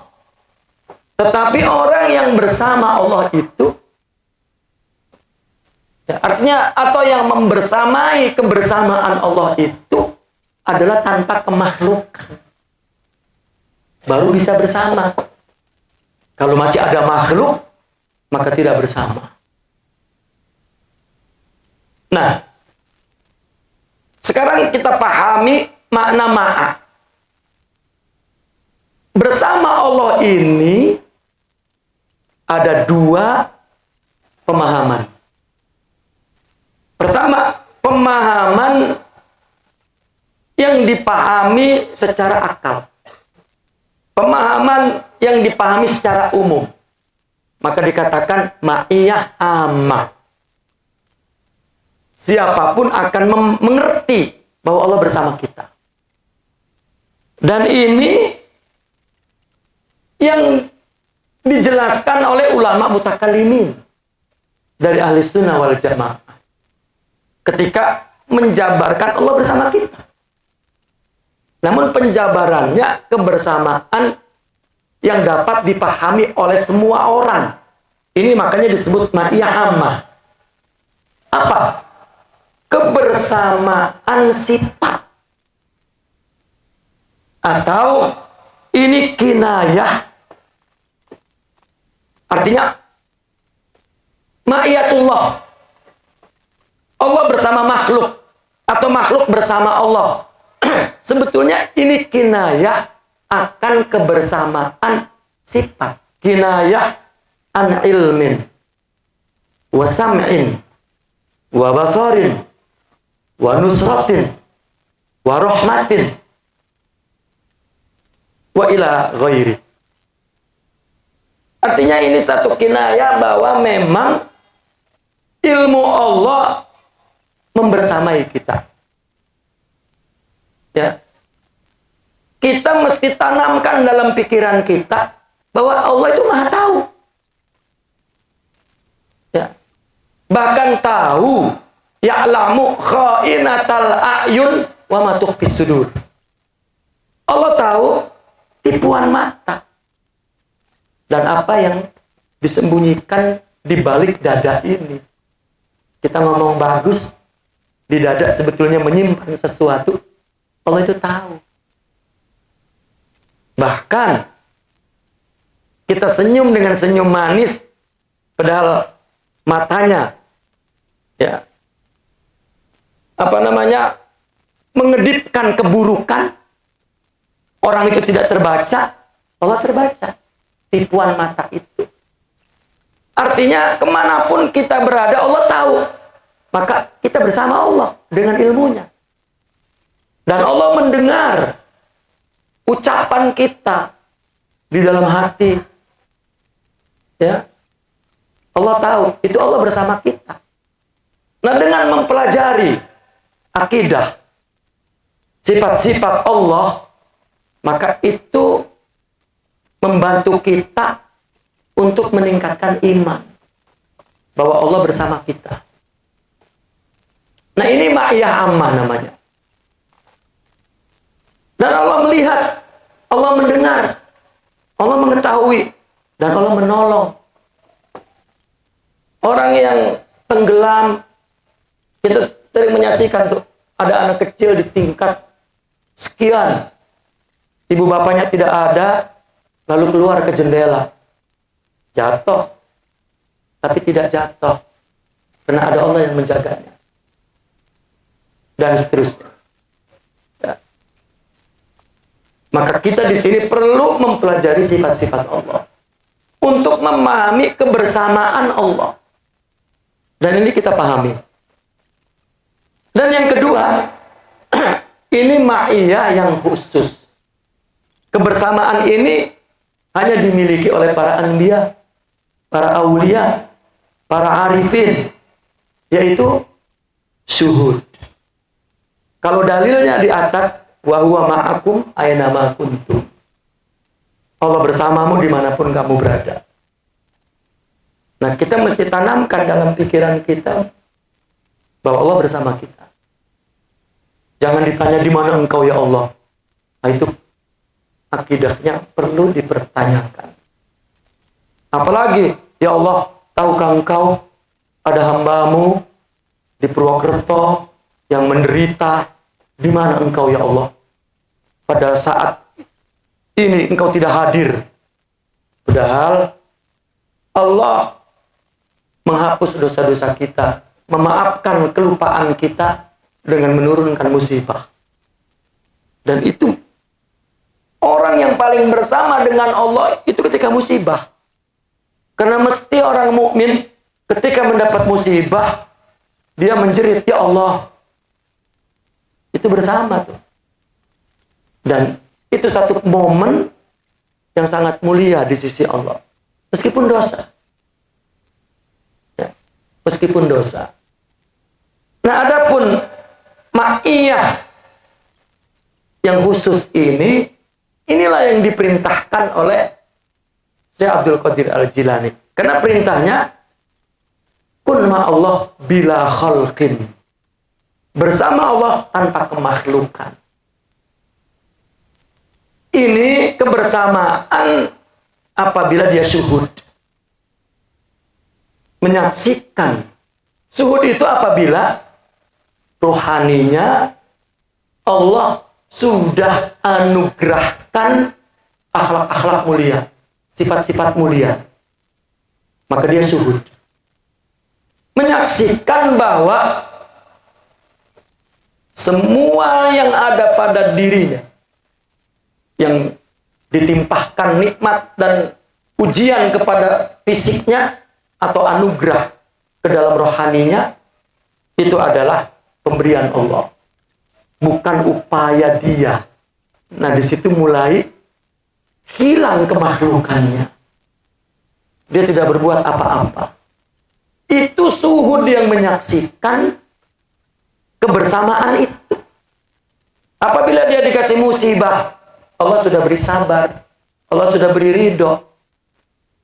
Tetapi orang yang bersama Allah itu, ya, artinya atau yang membersamai kebersamaan Allah itu adalah tanpa kemakhlukan. Baru bisa bersama. Kalau masih ada makhluk, maka tidak bersama. Nah, sekarang kita pahami makna ma'a. Bersama Allah ini ada dua pemahaman. Pertama, pemahaman yang dipahami secara akal. Pemahaman yang dipahami secara umum. Maka dikatakan ma'iyah ammah. Siapapun akan mengerti bahwa Allah bersama kita. Dan ini yang dijelaskan oleh ulama mutakallimin dari ahli sunnah wal jamaah ketika menjabarkan Allah bersama kita. Namun penjabarannya kebersamaan yang dapat dipahami oleh semua orang. Ini makanya disebut ma'iyah ammah. Apa? Kebersamaan sifat. Atau ini kinayah. Artinya ma'iyatullah. Allah bersama makhluk atau makhluk bersama Allah. Sebetulnya ini kinayah akan kebersamaan sifat. Kinayah an ilmin wa sam'in wa basarin wa nusratin wa rahmatin wa ila ghairi. Artinya ini satu kinayah bahwa memang ilmu Allah membersamai kita. Ya. Kita mesti tanamkan dalam pikiran kita bahwa Allah itu Maha tahu. Ya. Bahkan tahu ya'lamu kha'inatal a'yun wa ma tukhfis sudur. Allah tahu tipuan mata dan apa yang disembunyikan di balik dada ini. Kita ngomong bagus, di dada sebetulnya menyimpan sesuatu. Allah itu tahu. Bahkan kita senyum dengan senyum manis, padahal matanya ya mengedipkan keburukan, orang itu tidak terbaca, Allah terbaca tipuan mata itu. Artinya kemanapun kita berada Allah tahu, maka kita bersama Allah dengan ilmunya, dan Allah mendengar ucapan kita di dalam hati ya. Allah tahu, itu Allah bersama kita. Nah, dengan mempelajari akidah sifat-sifat Allah, maka itu membantu kita untuk meningkatkan iman bahwa Allah bersama kita. Nah, ini ma'iyah ammah namanya. Dan Allah melihat, Allah mendengar, Allah mengetahui, dan Allah menolong. Orang yang tenggelam, kita sering menyaksikan tuh, ada anak kecil di tingkat sekian, ibu bapaknya tidak ada, lalu keluar ke jendela, jatuh, tapi tidak jatuh, karena ada Allah yang menjaganya, dan seterusnya. Ya. Maka kita di sini perlu mempelajari sifat-sifat Allah untuk memahami kebersamaan Allah, dan ini kita pahami. Dan yang kedua, ini ma'iyah yang khusus. Kebersamaan ini hanya dimiliki oleh para anbiya, para aulia, para arifin, yaitu syuhud. Kalau dalilnya di atas, wa huwa ma'akum aina ma kuntum. Allah bersamamu dimanapun kamu berada. Nah, kita mesti tanamkan dalam pikiran kita bahwa Allah bersama kita. Jangan ditanya di mana engkau ya Allah. Nah, itu akidahnya perlu dipertanyakan. Apalagi, ya Allah, tahukah engkau ada hambamu di Purwokerto yang menderita, di mana engkau ya Allah? Pada saat ini engkau tidak hadir. Padahal Allah menghapus dosa-dosa kita, memaafkan kelupaan kita dengan menurunkan musibah. Dan itu orang yang paling bersama dengan Allah itu ketika musibah. Karena mesti orang mukmin ketika mendapat musibah dia menjerit, ya Allah. Itu bersama tuh. Dan itu satu momen yang sangat mulia di sisi Allah. Meskipun dosa. Ya, meskipun dosa. Nah, adapun ma'iyah yang khusus ini, inilah yang diperintahkan oleh Syekh Abdul Qadir Al-Jilani. Karena perintahnya, kun ma'allah bila khalqin. Bersama Allah tanpa kemakhlukan. Ini kebersamaan apabila dia syuhud. Menyaksikan. Syuhud itu apabila rohaninya Allah sudah anugerahkan akhlak-akhlak mulia, sifat-sifat mulia. Maka dia syuhud. Menyaksikan bahwa semua yang ada pada dirinya, yang ditimpahkan nikmat dan ujian kepada fisiknya atau anugerah ke dalam rohaninya, itu adalah pemberian Allah, bukan upaya dia. Nah, di situ mulai hilang kemakhlukannya. Dia tidak berbuat apa-apa. Itu syuhud yang menyaksikan kebersamaan itu. Apabila dia dikasih musibah, Allah sudah beri sabar, Allah sudah beri ridho,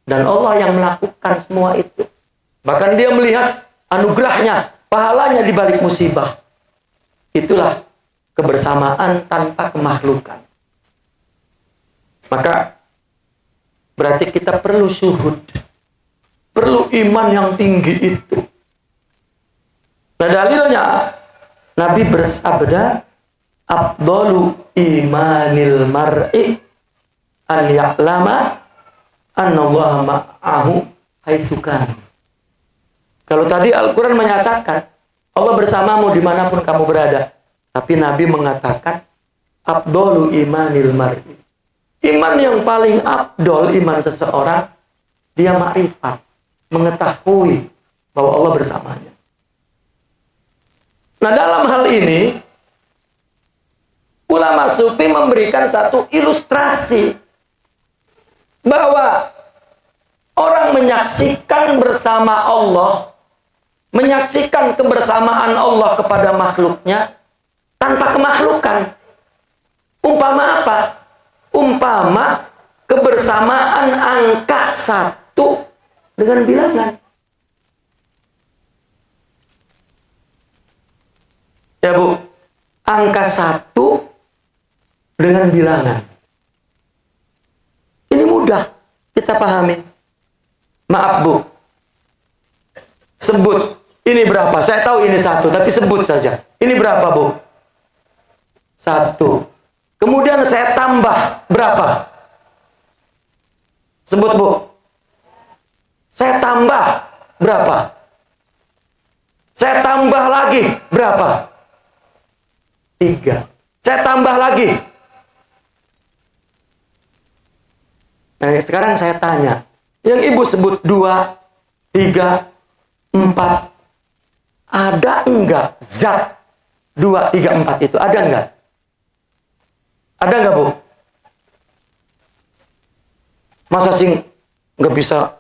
dan Allah yang melakukan semua itu. Bahkan dia melihat anugerahnya, pahalanya di balik musibah. Itulah kebersamaan tanpa kemakhlukan. Maka berarti kita perlu syuhud, perlu iman yang tinggi itu. Nah, dalilnya Nabi bersabda, afdalu imanil mar'i an ya'lama annallaha ma'ahu haitsu kana. Kalau tadi Al-Quran menyatakan Allah bersamamu dimanapun kamu berada, tapi Nabi mengatakan afdhalu imanil mar'i. Iman yang paling afdol, iman seseorang, dia makrifat, mengetahui bahwa Allah bersamanya. Nah, dalam hal ini ulama sufi memberikan satu ilustrasi bahwa orang menyaksikan bersama Allah, menyaksikan kebersamaan Allah kepada makhluknya tanpa kemakhlukan. Umpama apa? Umpama kebersamaan angka 1 dengan bilangan. Ya Bu, angka 1 dengan bilangan. Ini mudah kita pahami. Maaf Bu, sebut ini berapa? Saya tahu ini 1, tapi sebut saja. Ini berapa Bu? 1. Kemudian saya tambah berapa? Sebut Bu. Saya tambah berapa? Saya tambah lagi berapa? 3. Saya tambah lagi. Nah, sekarang saya tanya. Yang Ibu sebut 2, 3, 4. Ada enggak zat 2, 3, 4 itu? Ada enggak? Ada enggak Bu? Masa sih nggak bisa?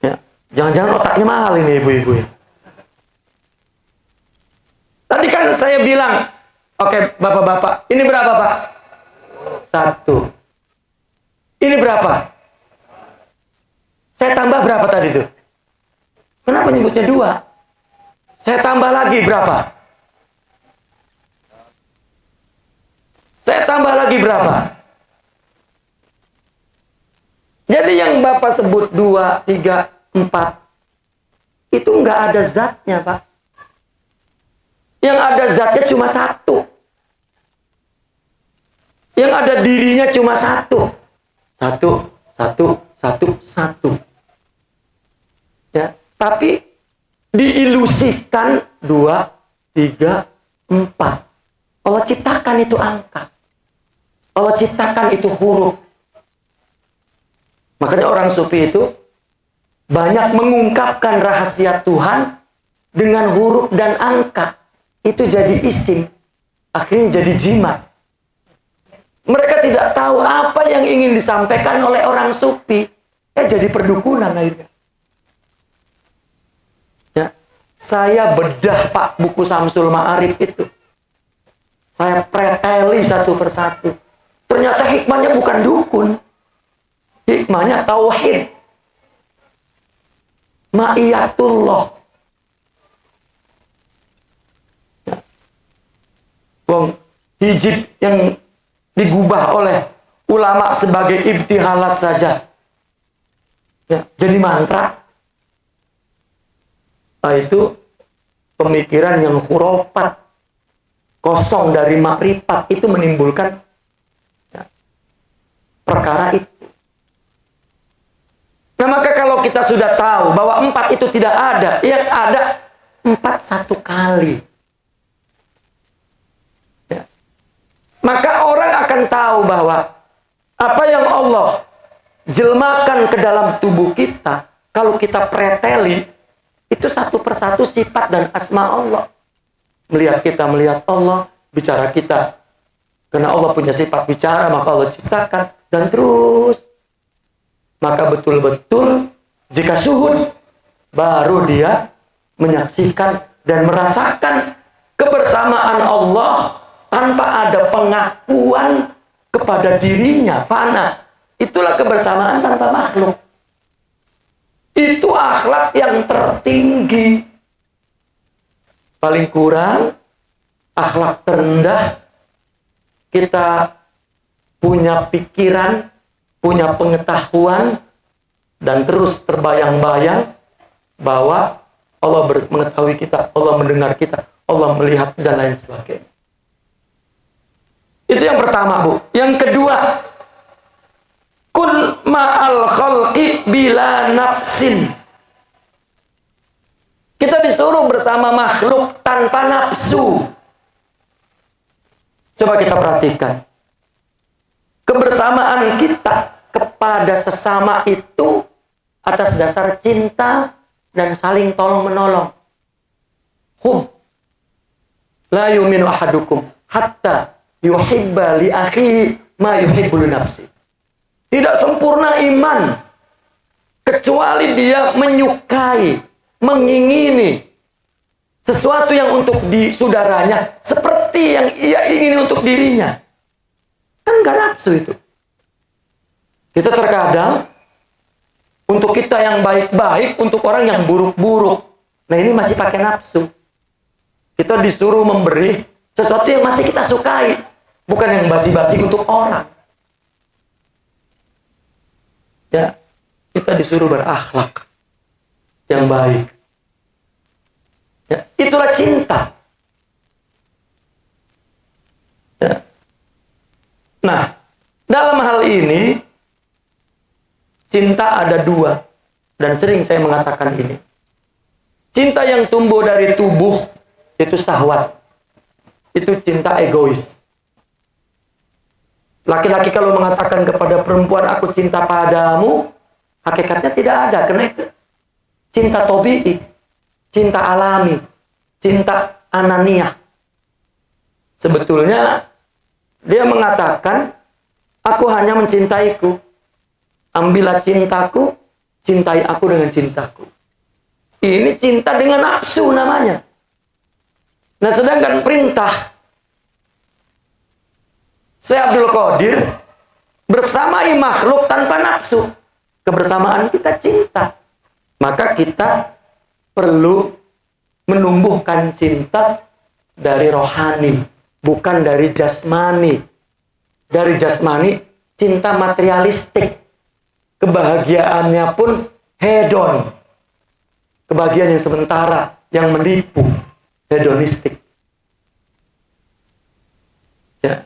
Ya, jangan-jangan otaknya mahal ini ibu-ibu ya. Tadi kan saya bilang, oke bapak-bapak, ini berapa Pak? 1. Ini berapa? Saya tambah berapa tadi tuh? Kenapa nyebutnya 2? Saya tambah lagi berapa? Saya tambah lagi berapa? Jadi yang Bapak sebut 2, 3, 4 itu nggak ada zatnya Pak. Yang ada zatnya cuma 1. Yang ada dirinya cuma 1. 1, 1, 1, 1. Ya, tapi diilusikan 2, 3, 4. Allah ciptakan itu angka. Allah ciptakan itu huruf. Makanya orang sufi itu banyak mengungkapkan rahasia Tuhan dengan huruf dan angka. Itu jadi isim. Akhirnya jadi jimat. Mereka tidak tahu apa yang ingin disampaikan oleh orang sufi. Jadi perdukunan akhirnya. Ya, saya bedah Pak buku Syamsul Ma'arif itu. Saya preteli satu persatu. Ternyata hikmahnya bukan dukun. Hikmahnya tauhid. Ma'iyatullah. Wong hijib yang digubah oleh ulama sebagai ibtihalat saja. Ya, jadi mantra. Nah, itu pemikiran yang khurafat. Kosong dari makrifat itu menimbulkan ya, perkara itu. Nah, maka kalau kita sudah tahu bahwa 4 itu tidak ada, yang ada 4 satu kali. Ya. Maka orang akan tahu bahwa apa yang Allah jelmakan ke dalam tubuh kita, kalau kita preteli, itu satu persatu sifat dan asma Allah. Melihat kita, melihat Allah, bicara kita. Karena Allah punya sifat bicara, maka Allah ciptakan. Dan terus. Maka betul-betul, jika syuhud, baru dia menyaksikan dan merasakan kebersamaan Allah tanpa ada pengakuan kepada dirinya. Fana. Itulah kebersamaan tanpa makhluk. Itu akhlak yang tertinggi. Paling kurang, akhlak terendah, kita punya pikiran, punya pengetahuan, dan terus terbayang-bayang bahwa Allah mengetahui kita, Allah mendengar kita, Allah melihat, dan lain sebagainya. Itu yang pertama, Bu. Yang kedua, ma'al khalqi bila nafsin. Kita disuruh bersama makhluk tanpa nafsu. Coba kita perhatikan. Kebersamaan kita kepada sesama itu atas dasar cinta dan saling tolong-menolong. La yu'minu ahadukum hatta yuhibba li akhihi ma yuhibbu li nafsi. Tidak sempurna iman kecuali dia menyukai, mengingini sesuatu yang untuk saudaranya seperti yang ia ingin untuk dirinya. Kan gak nafsu itu. Kita terkadang untuk kita yang baik-baik, untuk orang yang buruk-buruk. Nah ini masih pakai nafsu. Kita disuruh memberi sesuatu yang masih kita sukai, bukan yang basi-basi untuk orang. Ya, kita disuruh berakhlak yang baik. Ya, itulah cinta. Ya. Nah, dalam hal ini cinta ada dua, dan sering saya mengatakan ini. Cinta yang tumbuh dari tubuh itu syahwat. Itu cinta egois. Laki-laki kalau mengatakan kepada perempuan, aku cinta padamu, hakikatnya tidak ada. Karena itu cinta tabii, cinta alami, cinta ananiah. Sebetulnya dia mengatakan, aku hanya mencintaiku. Ambillah cintaku, cintai aku dengan cintaku. Ini cinta dengan nafsu namanya. Nah, sedangkan perintah Syekh Abdul Qadir bersamai makhluk tanpa nafsu. Kebersamaan kita cinta. Maka kita perlu menumbuhkan cinta dari rohani, bukan dari jasmani. Dari jasmani, cinta materialistik. Kebahagiaannya pun hedon. Kebahagiaan yang sementara, yang menipu, hedonistik. Ya.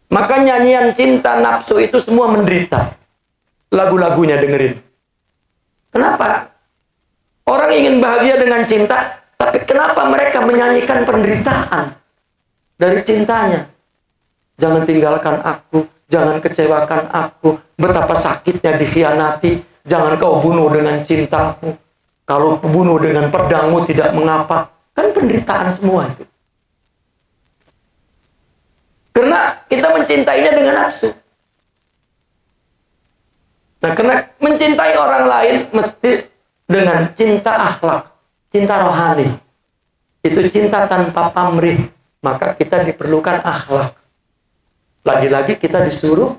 Maka nyanyian cinta nafsu itu semua menderita. Lagu-lagunya dengerin. Kenapa? Orang ingin bahagia dengan cinta, tapi kenapa mereka menyanyikan penderitaan dari cintanya? Jangan tinggalkan aku, jangan kecewakan aku, betapa sakitnya dikhianati, jangan kau bunuh dengan cintamu. Kalau bunuh dengan pedangmu tidak mengapa. Kan penderitaan semua itu. Karena kita mencintainya dengan nafsu. Nah, karena mencintai orang lain mesti dengan cinta akhlak, cinta rohani. Itu cinta tanpa pamrih. Maka kita diperlukan akhlak. Lagi-lagi kita disuruh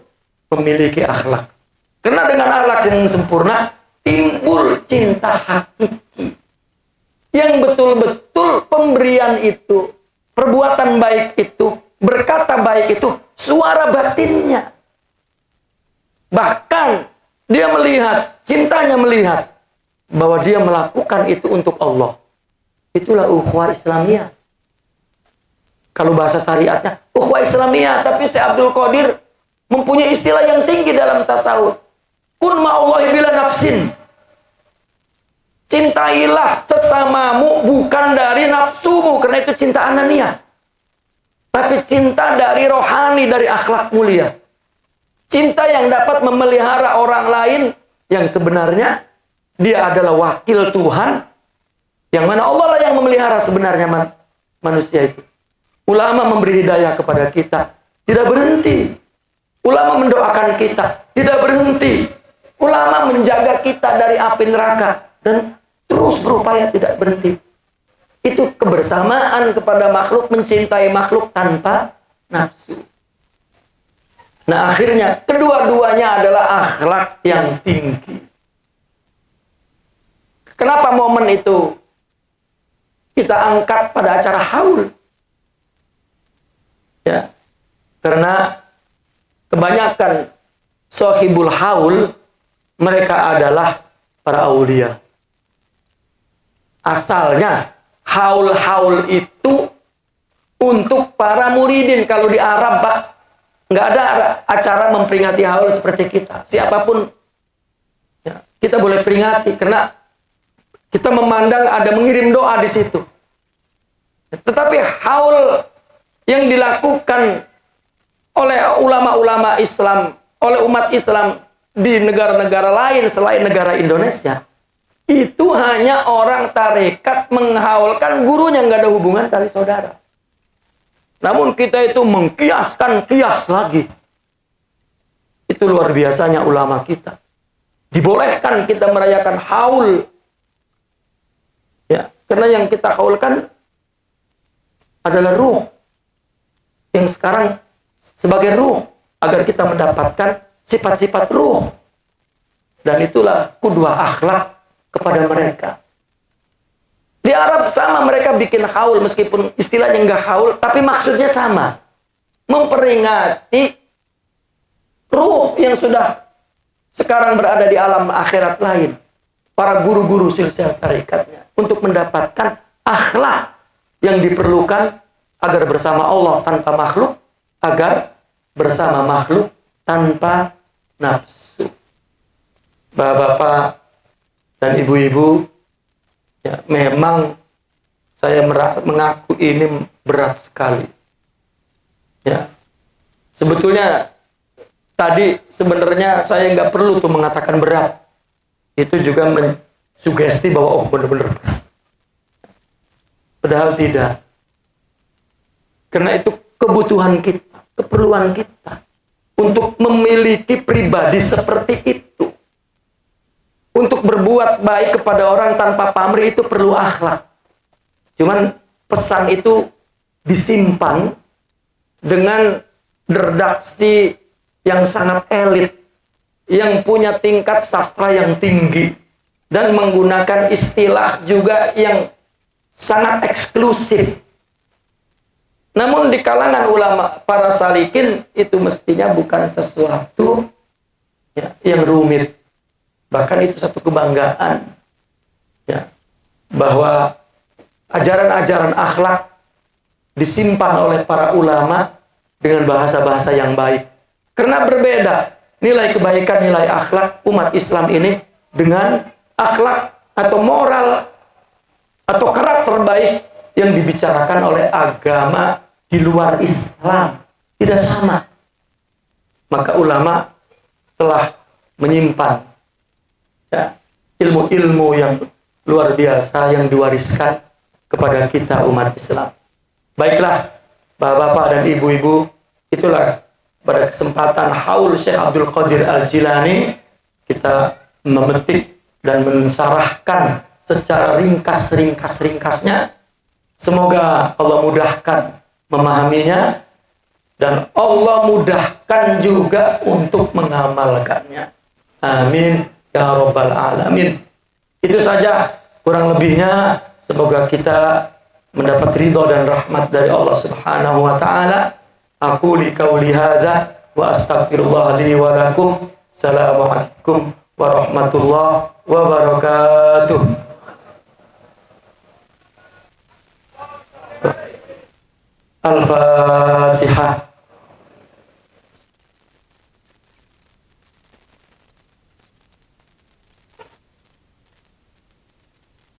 memiliki akhlak. Karena dengan akhlak yang sempurna, timbul cinta hakiki. Yang betul-betul pemberian itu, perbuatan baik itu, berkata baik itu, suara batinnya. Bahkan dia melihat, cintanya melihat bahwa dia melakukan itu untuk Allah. Itulah ukhuwah Islamiyah. Kalau bahasa syariatnya, ukhuwah Islamiyah. Tapi Syekh Abdul Qadir mempunyai istilah yang tinggi dalam tasawuf. Kun ma'allahi bila nafsin. Cintailah sesamamu bukan dari nafsumu, karena itu cinta ananiah. Tapi cinta dari rohani, dari akhlak mulia. Cinta yang dapat memelihara orang lain yang sebenarnya dia adalah wakil Tuhan, yang mana Allah lah yang memelihara sebenarnya manusia itu. Ulama memberi hidayah kepada kita, tidak berhenti. Ulama mendoakan kita, tidak berhenti. Ulama menjaga kita dari api neraka, dan terus berupaya tidak berhenti. Itu kebersamaan kepada makhluk, mencintai makhluk tanpa nafsu. Nah, akhirnya kedua-duanya adalah akhlak yang tinggi. Kenapa momen itu kita angkat pada acara haul? Ya, karena kebanyakan sohibul haul mereka adalah para aulia. Asalnya haul-haul itu untuk para muridin. Kalau di Arab, Pak, nggak ada acara memperingati haul seperti kita. Siapapun kita boleh peringati karena kita memandang ada mengirim doa di situ. Tetapi haul yang dilakukan oleh ulama-ulama Islam, oleh umat Islam di negara-negara lain selain negara Indonesia, itu hanya orang tarekat menghaulkan gurunya, nggak ada hubungan tali saudara. Namun kita itu mengkiaskan kias lagi. Itu luar biasanya ulama kita. Dibolehkan kita merayakan haul. Ya, karena yang kita haulkan adalah ruh. Yang sekarang sebagai ruh agar kita mendapatkan sifat-sifat ruh. Dan itulah qudwah akhlak kepada mereka. Di Arab sama, mereka bikin haul meskipun istilahnya enggak haul, tapi maksudnya sama. Memperingati ruh yang sudah sekarang berada di alam akhirat lain. Para guru-guru silsilah tarikatnya. Untuk mendapatkan akhlak yang diperlukan agar bersama Allah tanpa makhluk, agar bersama makhluk tanpa nafsu. Bapak-bapak dan ibu-ibu, ya, memang saya mengaku ini berat sekali. Ya, sebetulnya tadi sebenarnya saya nggak perlu tuh mengatakan berat. Itu juga mensugesti bahwa oh benar-benar berat. Padahal tidak. Karena itu kebutuhan kita, keperluan kita untuk memiliki pribadi seperti itu. Untuk berbuat baik kepada orang tanpa pamrih itu perlu akhlak. Cuman pesan itu disimpan dengan redaksi yang sangat elit, yang punya tingkat sastra yang tinggi, dan menggunakan istilah juga yang sangat eksklusif. Namun di kalangan ulama para salikin itu mestinya bukan sesuatu ya, yang rumit. Bahkan itu satu kebanggaan ya, bahwa ajaran-ajaran akhlak disimpan oleh para ulama dengan bahasa-bahasa yang baik. Karena berbeda nilai kebaikan, nilai akhlak umat Islam ini dengan akhlak atau moral atau karakter baik yang dibicarakan oleh agama di luar Islam. Tidak sama. Maka ulama telah menyimpan ya, ilmu-ilmu yang luar biasa yang diwariskan kepada kita umat Islam. Baiklah, bapak-bapak dan ibu-ibu, itulah pada kesempatan haul Syekh Abdul Qadir Al-Jilani kita memetik dan mensarahkan secara ringkas-ringkasnya. Semoga Allah mudahkan memahaminya dan Allah mudahkan juga untuk mengamalkannya. Amin ya rabbal alamin. Itu saja kurang lebihnya. Semoga kita mendapat ridha dan rahmat dari Allah Subhanahu wa taala. Aku li qauli hadza wa astaghfirullah li wa lakum. Assalamualaikum warahmatullahi wabarakatuh. Al-Fatihah.